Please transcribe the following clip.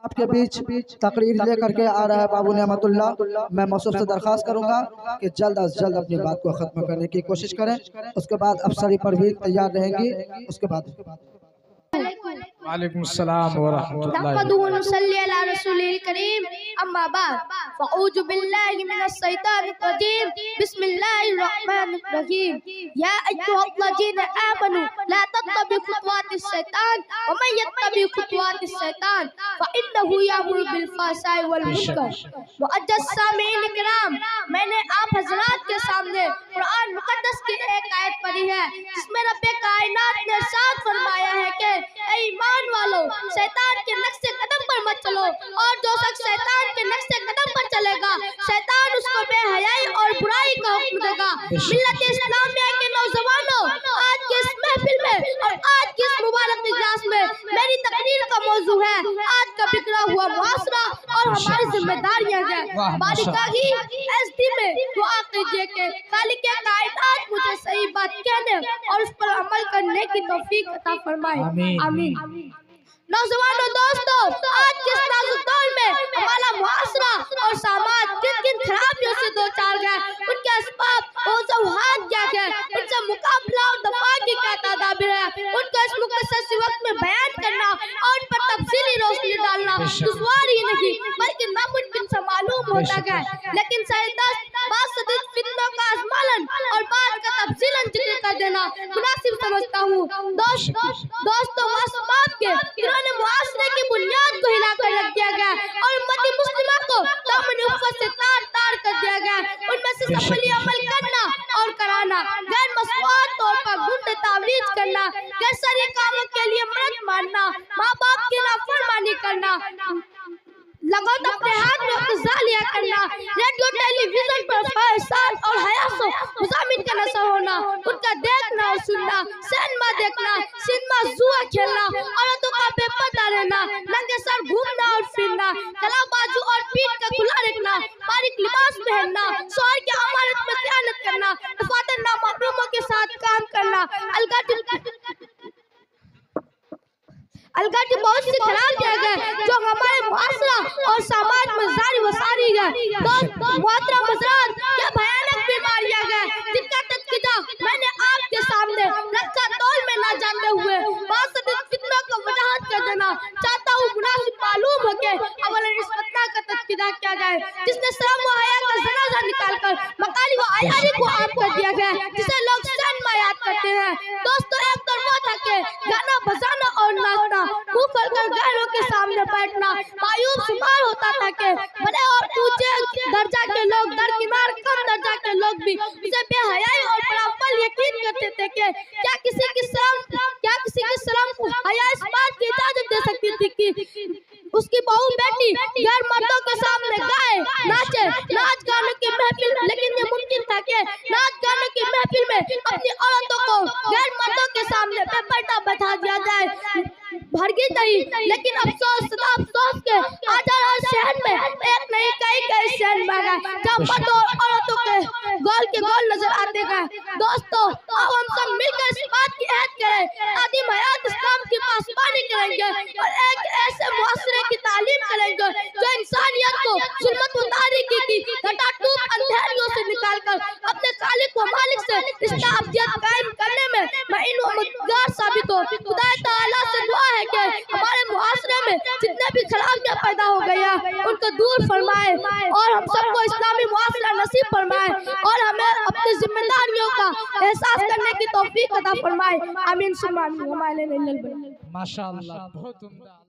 آپ کے بیچ تقریر لے کر کے آ رہا ہے بابو نعمت اللہ. میں موصوف سے درخواست کروں گا کہ جلد از جلد اپنی بات کو ختم کرنے کی کوشش کریں. اس کے بعد افسری پروین تیار رہیں گی. اس کے بعد وعلیکم السلام ورحمۃ اللہ. نحمده ونصلي على رسوله الكريم اما بعد فاعوذ بالله من الشيطان الرجيم بسم الله الرحمن الرحيم يا ايها الذين امنوا لا تتبعوا خطوات الشيطان ومن يتبع خطوات الشيطان فانه يأمر بالفحشاء والمنكر. معزز سامعین کرام، میں نے آپ حضرات کے سامنے قرآن مقدس کی ایک آیت پڑھی ہے جس میں رب کائنات نے ارشاد فرمایا ہے کہ اے ایمان والو، شیطان کے نقش قدم پر مت چلو، اور جو شخص شیطان کے نقش قدم پر چلے گا شیطان اس کو بے حیائی اور برائی کا حکم دے گا. ملت اسلامیہ کے نوجوانوں، آج کی اس محفل میں اور آج کی اس مبارک اجلاس میں میری تقریر کا موضوع ہے آج کا بگڑا ہوا معاشرہ اور ہماری ذمہ داریاں ہیں. بارگاہی ایس ڈی میں دعا کیجئے کہ خالق کائنات مجھے صحیح بات کہنے اور اس پر عمل کرنے کی توفیق عطا فرمائے. آمین. نوجوانوں دوستو، آج کے اس نازک دور میں ہمارا معاشرہ اور سماج کن کن خرابیوں سے دوچار ہے، ان کے اسباب اور وجوہات کیا ہے، ان سے مقابلہ اور دفاع کی کیا تدابیر ہے، ان کو اس مختصر وقت میں بیان کرنا اور ان پر تفصیلی روشنی ڈالنا دشوار ہی نہیں بلکہ ناممکن سے معلوم ہوتا ہے. لیکن سائنسداں بعض شدید فتنوں کا ازمالن اور بعض کا تفصیلاً ذکر کر دینا مناسب سمجھتا ہوں. دوستو، اسباب کے انہوں نے معاشرے کی بنیاد کو ہلا کر رکھ دیا گیا اور امت مسلمہ کو دامن عفت سے تار تار کر دیا گیا. ان میں سے سفلی عمل کرنا اور کرانا، غیر مسوات طور پر گنڈ تعویذ کرنا، غیر سری کاموں کے لیے مرد ماننا، ماں باپ کی نافرمانی کرنا، لغت اپنے ہاتھ میں اقتضا لیا کرنا، ریڈیو ٹیلی ویژن پر فحشات اور حیاس و مضامین کا نشر ہونا، ان کا دیکھنا اور سننا، سینما دیکھنا، سینما جوا کھیلنا، عورتوں کا بے پردہ رہنا، ننگے سر گھومنا اور پھرنا، گلا بازو اور پیٹھ کا کھلا رکھنا، باریک لباس پہننا، شوہر کی امانت میں خیانت کرنا، دفاتر نامحرموں کے ساتھ کام کرنا، الگاٹی بہت سی خرابیاں ہیں جو ہمارے معاشرہ اور سماج میں جاری و ساری ہے. محترم حضرات، یہ بھیانک بیماریاں ہیں جن کا تذکرہ میں نے آپ کے سامنے رکھا طول میں نہ جانتے ہوئے بعض شدید فتنوں کو وضاحت کر دینا چاہتا ہوں. مناسب معلوم ہو کہ اولا اس فتنہ کا تذکرہ کیا جائے جس نے شرم و حیا کا جنازہ نکال کر مکاری و عیاری کو عام کر دیا گیا جسے لوگ سینما یاد کرتے ہیں. دوستو، ایک دور وہ تھا کہ گانا بجانا اور ناچنا، منہ کھول کر غیروں کے سامنے بیٹھنا معیوب شمار ہوتا تھا کہ بڑے اور اونچے درجہ کے لوگ درکنار کم درجہ کے لوگ بھی اسے بے حیائی اور پراپل یقین کرتے تھے کہ کیا کسی کی شرم کو حیا اس بات کی اجازت دے سکتی تھی کہ اس کی بہو بیٹی غیر مردوں کے سامنے گائے ناچے ناچ گانے کی محفل. لیکن یہ ممکن تھا کہ ناچ گانے کی محفل میں اپنی عورتوں کو غیر مردوں کے سامنے بے پردہ بٹھا دیا جائے، ہرگز نہیں. لیکن افسوس کے آج ہر شہر میں ایک نہیں کئی شہر میں گئے جہاں مرد اور عورتوں کے گول نظر آتے گئے. دوستو، آؤ ہم سب مل کر اس بات کی عہد کریں تعلیم حیات اسلام کی پاسبانی کریں گے اور ایک ایسے معاشرے کی تعلیم کریں گے جو انسانیت کو ظلمت و تاریکی کی گھٹاٹوپ اندھیریوں سے نکال کر اپنے خالق و مالک سے رشتہ ابدیت قائم کرنے میں معین و مددگار ثابت ہو. خدا تعالیٰ سے دعا ہے کہ ہمارے معاشرے میں جتنے بھی خرابیاں پیدا ہو گئی ہیں ان کو دور فرمائے اور ہم سب کو اسلامی معاشرہ نصیب فرمائے اور ہمیں اپنی ذمہ داریوں کا احساس کرنے کی توفیق عطا فرمائے. آمین ثم آمین. ماشاءاللہ، بہت عمدہ.